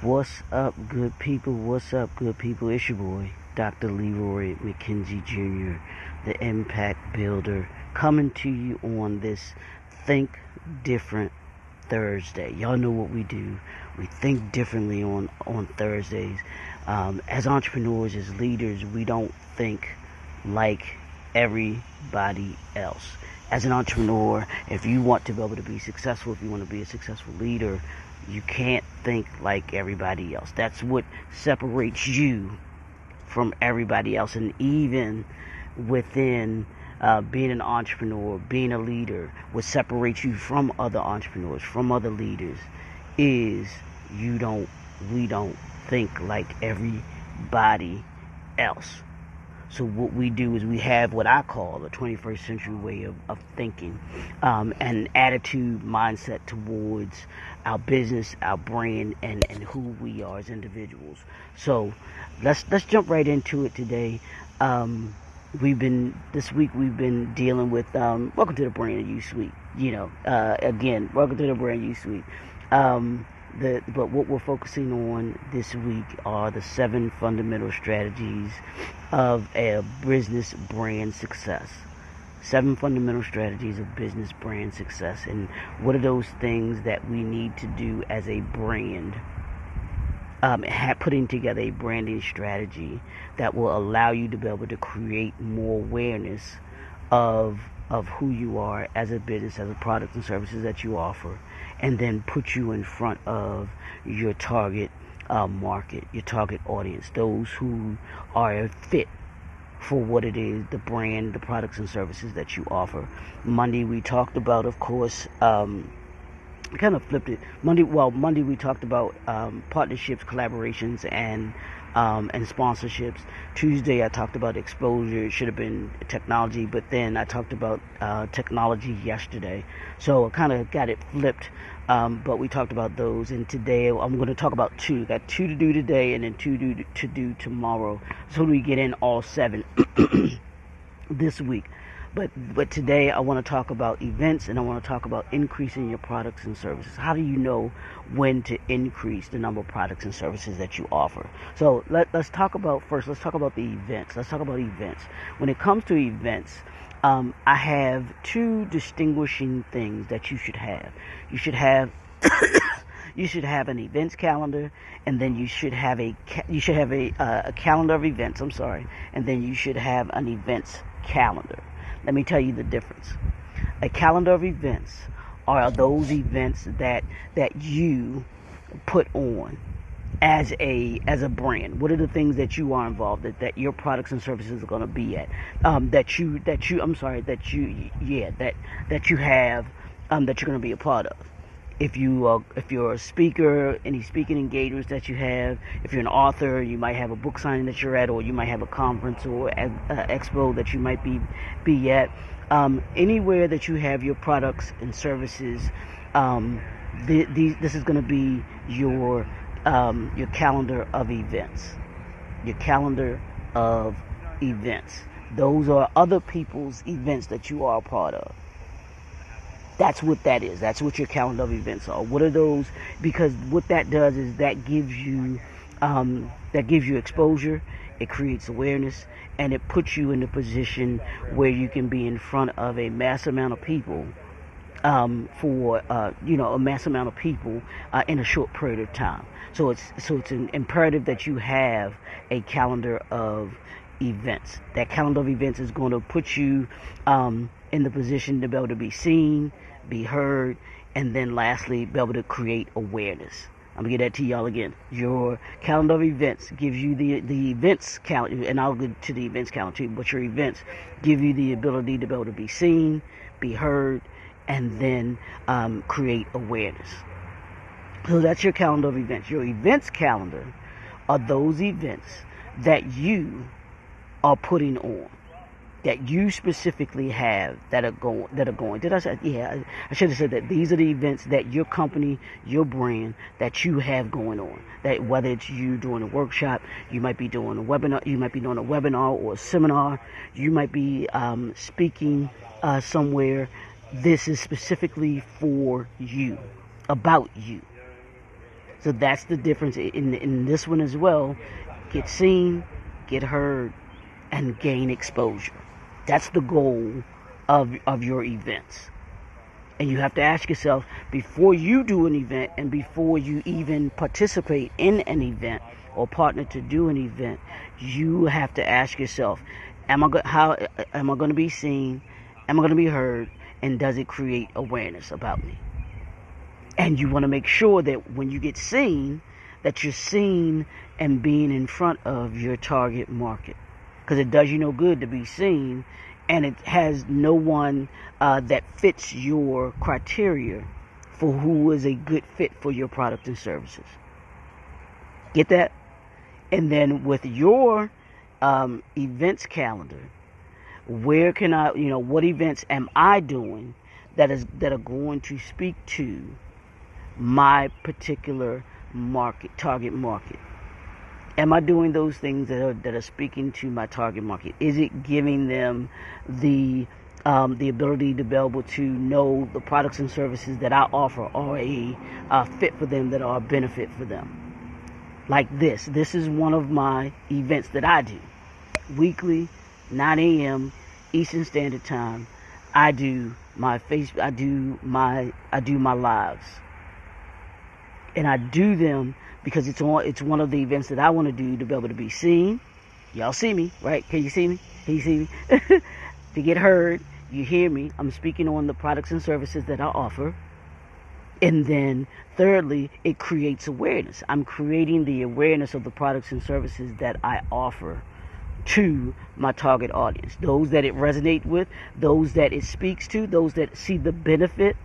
What's up, good people? What's up, good people? It's your boy, Dr. Leroy McKenzie Jr., the Impact Builder, coming to you on this Think Different Thursday. Y'all know what we do. We think differently on Thursdays. As entrepreneurs, as leaders, we don't think like everybody else. As an entrepreneur, if you want to be able to be successful, if you want to be a successful leader, you can't think like everybody else. That's what separates you from everybody else. And even within being an entrepreneur, being a leader, what separates you from other entrepreneurs, from other leaders, is we don't think like everybody else. So what we do is we have what I call the 21st century way of thinking, an attitude, mindset towards our business, our brand, and who we are as individuals. So let's jump right into it today. This week we've been dealing with welcome to the brand you suite. Again, welcome to the brand you suite. But what we're focusing on this week are the 7 fundamental strategies of a business brand success. 7 fundamental strategies of business brand success. And what are those things that we need to do as a brand? Putting together a branding strategy that will allow you to be able to create more awareness of who you are as a business, as a product and services that you offer, and then put you in front of your target market, your target audience, those who are a fit for what it is, the brand, the products and services that you offer. Monday we talked about, of course, kind of flipped it. Monday we talked about partnerships, collaborations, and sponsorships. Tuesday I talked about exposure. It should have been technology, but then I talked about technology yesterday. So I kind of got it flipped, but we talked about those. And today I'm going to talk about 2. Got 2 to do today, and then 2 to do tomorrow. So we get in all 7 this week. But today I want to talk about events, and I want to talk about increasing your products and services. How do you know when to increase the number of products and services that you offer? So let's talk about the events. Let's talk about events. When it comes to events, I have 2 distinguishing things that you should have. You should have you should have an events calendar, and then you should have a calendar of events. I'm sorry, and then you should have an events calendar. Let me tell you the difference. A calendar of events are those events that you put on as a brand. What are the things that you are involved in, that your products and services are going to be at, that you're going to be a part of. If you're a speaker, any speaking engagements that you have. If you're an author, you might have a book signing that you're at, or you might have a conference or expo that you might be at. Anywhere that you have your products and services, this is going to be your calendar of events. Your calendar of events. Those are other people's events that you are a part of. That's what that is. That's what your calendar of events are. What are those? Because what that does is that gives you exposure. It creates awareness, and it puts you in a position where you can be in front of a mass amount of people a mass amount of people in a short period of time. So it's an imperative that you have a calendar of events. That calendar of events is going to put you in the position to be able to be seen, be heard, and then lastly, be able to create awareness. I'm going to get that to y'all again. Your calendar of events gives you the events calendar, and I'll get to the events calendar too, but your events give you the ability to be able to be seen, be heard, and then create awareness. So that's your calendar of events. Your events calendar are those events that you are putting on, that you specifically have that are going. Did I say? Yeah, I should have said that. These are the events that your company, your brand, that you have going on. That whether it's you doing a workshop, you might be doing a webinar, or a seminar. You might be speaking somewhere. This is specifically for you, about you. So that's the difference in this one as well. Get seen, get heard, and gain exposure. That's the goal of your events. And you have to ask yourself, before you do an event and before you even participate in an event or partner to do an event, you have to ask yourself, how am I going to be seen? Am I going to be heard? And does it create awareness about me? And you want to make sure that when you get seen, that you're seen and being in front of your target market. Because it does you no good to be seen and it has no one that fits your criteria for who is a good fit for your product and services. Get that? And then with your events calendar, where can I, what events am I doing that are going to speak to my particular target market? Am I doing those things that are speaking to my target market? Is it giving them the ability to be able to know the products and services that I offer are a fit for them, that are a benefit for them? Like this. This is one of my events that I do. Weekly, 9 a.m. Eastern Standard Time. I do my lives. And I do them because it's one of the events that I want to do to be able to be seen. Y'all see me, right? Can you see me? Can you see me? To get heard, you hear me. I'm speaking on the products and services that I offer. And then thirdly, it creates awareness. I'm creating the awareness of the products and services that I offer to my target audience. Those that it resonates with, those that it speaks to, those that see the benefit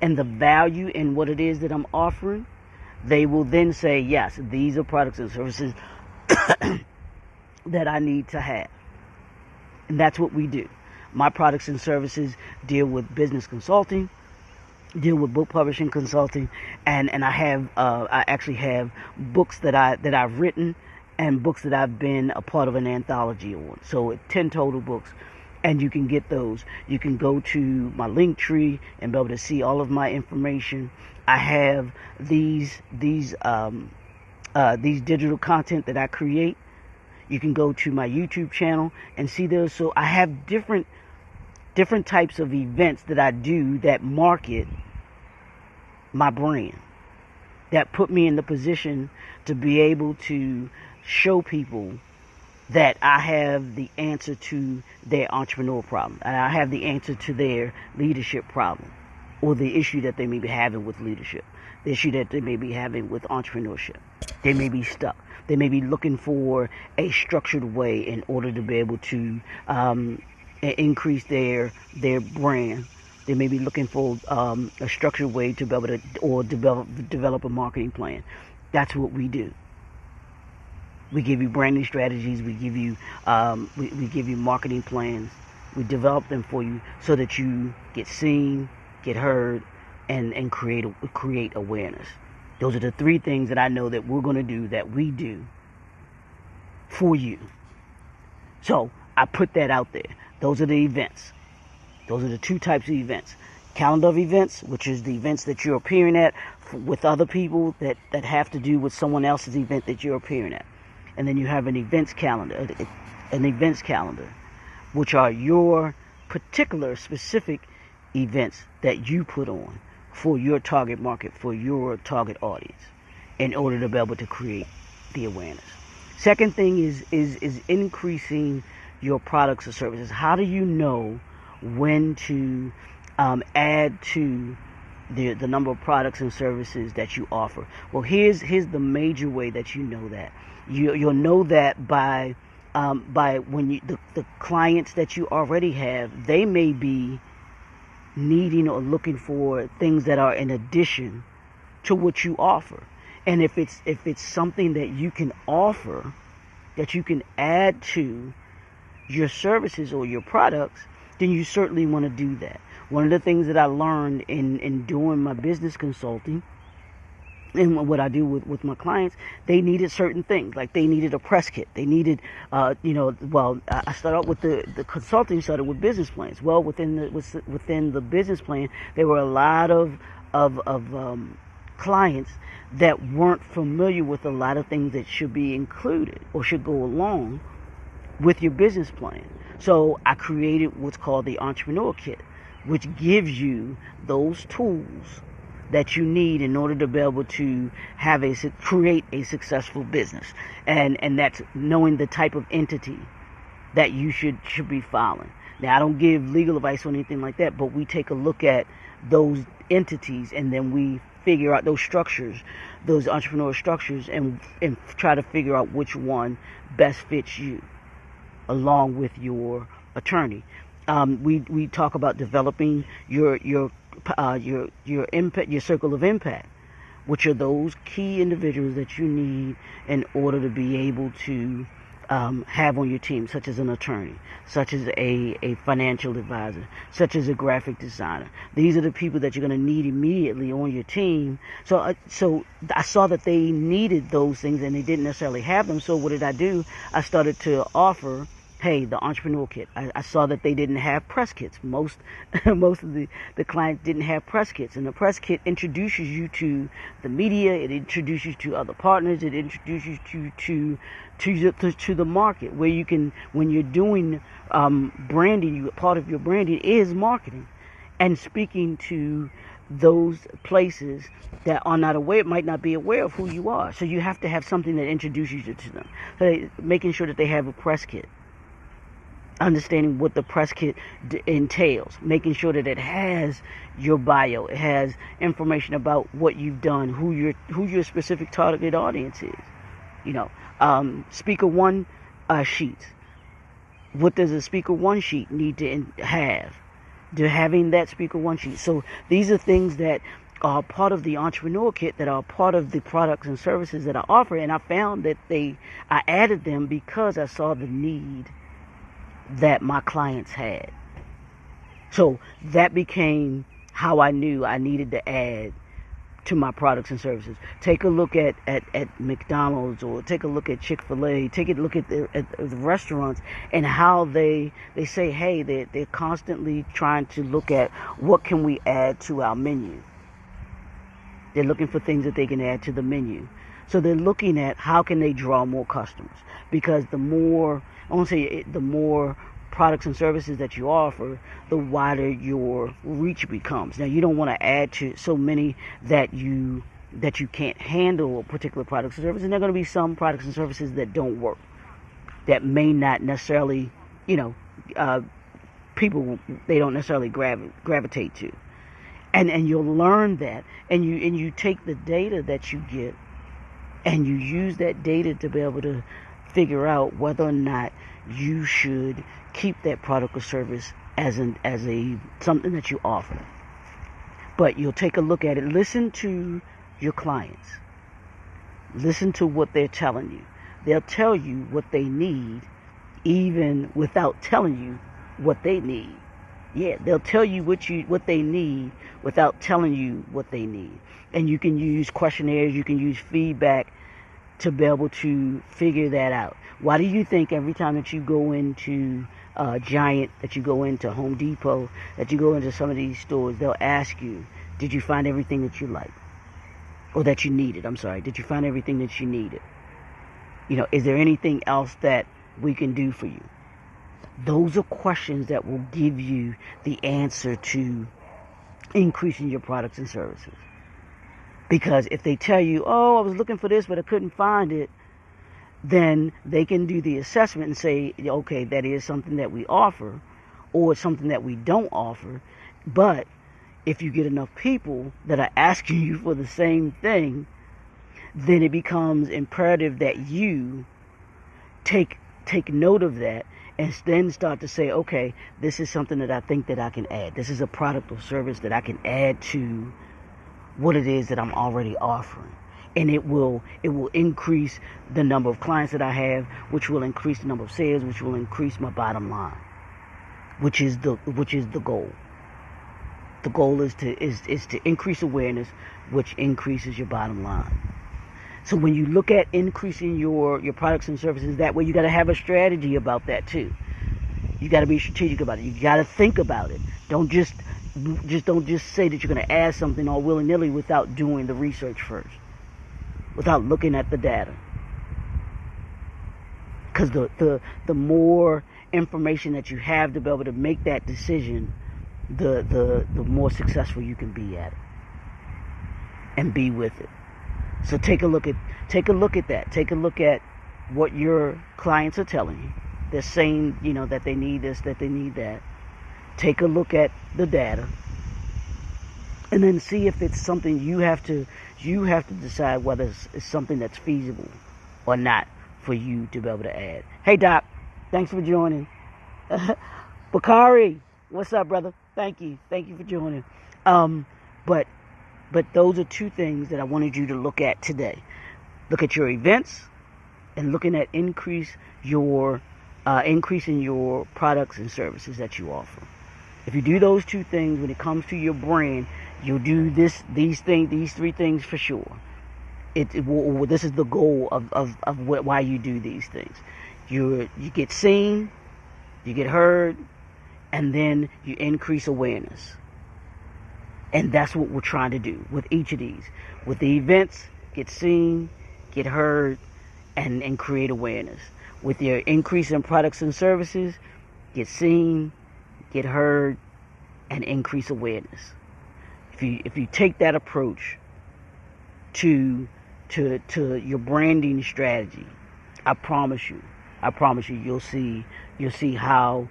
and the value in what it is that I'm offering. They will then say, yes, these are products and services that I need to have. And that's what we do. My products and services deal with business consulting, deal with book publishing consulting, and I actually have books that I've written and books that I've been a part of an anthology on. So 10 total books. And you can get those. You can go to my link tree and be able to see all of my information. I have these digital content that I create. You can go to my YouTube channel and see those. So I have different types of events that I do that market my brand, that put me in the position to be able to show people that I have the answer to their entrepreneurial problem, and I have the answer to their leadership problem, or the issue that they may be having with leadership, the issue that they may be having with entrepreneurship. They may be stuck. They may be looking for a structured way in order to be able to increase their brand. They may be looking for a structured way to be able to, or develop a marketing plan. That's what we do. We give you branding strategies. We give you we give you marketing plans. We develop them for you so that you get seen, get heard, and create awareness. Those are the three things that I know that we're going to do, that we do for you. So I put that out there. Those are the events. Those are the two types of events. Calendar of events, which is the events that you're appearing at with other people that have to do with someone else's event that you're appearing at. And then you have an events calendar, which are your particular specific events that you put on for your target market, for your target audience, in order to be able to create the awareness. Second thing is increasing your products or services. How do you know when to add to the number of products and services that you offer? Well, here's the major way that you know that. You'll know that by when the clients that you already have, they may be needing or looking for things that are in addition to what you offer. And if it's something that you can offer, that you can add to your services or your products, then you certainly want to do that. One of the things that I learned in doing my business consulting and what I do with my clients, they needed certain things. Like they needed a press kit. They needed, I started out with the consulting, started with business plans. Well, within the business plan, there were a lot of clients that weren't familiar with a lot of things that should be included or should go along with your business plan. So I created what's called the Entrepreneur Kit, which gives you those tools that you need in order to be able to create a successful business. And that's knowing the type of entity that you should be following. Now, I don't give legal advice or anything like that, but we take a look at those entities, and then we figure out those structures, those entrepreneurial structures, and try to figure out which one best fits you, along with your attorney. We talk about developing your impact, your circle of impact, which are those key individuals that you need in order to be able to have on your team, such as an attorney, such as a financial advisor, such as a graphic designer. These are the people that you're going to need immediately on your team. So I saw that they needed those things and they didn't necessarily have them. So what did I do? I started to offer, hey, the Entrepreneur Kit. I saw that they didn't have press kits. Most of the clients didn't have press kits. And the press kit introduces you to the media. It introduces you to other partners. It introduces you to the market, where you can, when you're doing branding, part of your branding is marketing and speaking to those places that are not aware, might not be aware of who you are. So you have to have something that introduces you to them. So making sure that they have a press kit. Understanding what the press kit entails, making sure that it has your bio, it has information about what you've done, who your specific targeted audience is. Speaker one sheets. What does a speaker one sheet need to have? To having that speaker one sheet. So these are things that are part of the Entrepreneur Kit, that are part of the products and services that I offer, and I found that I added them because I saw the need that my clients had. So that became how I knew I needed to add to my products and services. Take a look at McDonald's, or take a look at Chick-fil-A, take a look at the restaurants, and how they say, hey, they're constantly trying to look at what can we add to our menu. They're looking for things that they can add to the menu. So they're looking at how can they draw more customers, because the more products and services that you offer, the wider your reach becomes. Now, you don't want to add to so many that you can't handle particular products and services. And there are going to be some products and services that don't work, that may not necessarily, people, they don't necessarily gravitate to. And you'll learn that, and you take the data that you get, and you use that data to be able to figure out whether or not you should keep that product or service as something that you offer. But you'll take a look at it. Listen to your clients. Listen to what they're telling you. They'll tell you what they need, even without telling you what they need. Yeah, they'll tell you what they need without telling you what they need. And you can use questionnaires, you can use feedback to be able to figure that out. Why do you think every time that you go into Giant, that you go into Home Depot, that you go into some of these stores, they'll ask you, did you find everything that you like? Or that you needed, I'm sorry. Did you find everything that you needed? Is there anything else that we can do for you? Those are questions that will give you the answer to increasing your products and services. Because if they tell you, oh, I was looking for this, but I couldn't find it, then they can do the assessment and say, okay, that is something that we offer, or it's something that we don't offer. But if you get enough people that are asking you for the same thing, then it becomes imperative that you take note of that, and then start to say, okay, this is something that I think that I can add. This is a product or service that I can add to what it is that I'm already offering. And it will increase the number of clients that I have, which will increase the number of sales, which will increase my bottom line, which is the goal. The goal is to increase awareness, which increases your bottom line. So when you look at increasing your products and services that way, you got to have a strategy about that too. You got to be strategic about it. You got to think about it. Don't just say that you're going to add something all willy-nilly without doing the research first. without looking at the data. Because the more information that you have to be able to make that decision, the more successful you can be at it and be with it. So take a look at that. Take a look at what your clients are telling you. They're saying, that they need this, that they need that. Take a look at the data, and then see if it's something you have to decide whether it's something that's feasible or not for you to be able to add. Hey Doc, thanks for joining. Bakari, what's up, brother? Thank you for joining. But those are two things that I wanted you to look at today. Look at your events and looking at increasing your products and services that you offer. If you do those two things when it comes to your brand, you'll do these three things for sure. This is the goal of why you do these things. You get seen, you get heard, and then you increase awareness. And that's what we're trying to do with each of these. With the events, get seen, get heard, and create awareness. With your increase in products and services, get seen, get heard, and increase awareness. If you take that approach to your branding strategy, I promise you you'll see how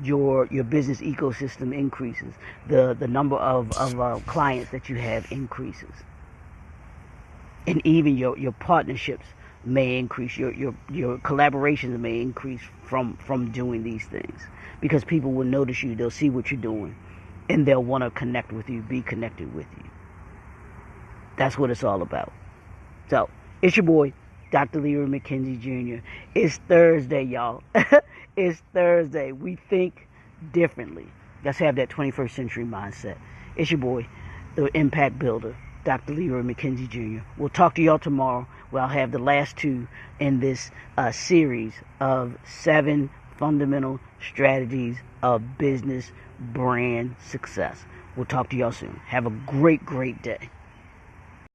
your business ecosystem increases. The number of clients that you have increases, and even your partnerships may increase. Your collaborations may increase from doing these things, because people will notice you. They'll see what you're doing, and they'll want to connect with you, be connected with you. That's what it's all about. So it's your boy, Dr. Leroy McKenzie Jr. It's Thursday, y'all. It's Thursday. We think differently. Let's have that 21st century mindset. It's your boy, the Impact Builder, Dr. Leroy McKenzie Jr. We'll talk to y'all tomorrow, where I'll have the last two in this series of 7 fundamental strategies of business brand success. We'll talk to y'all soon. Have a great, great day.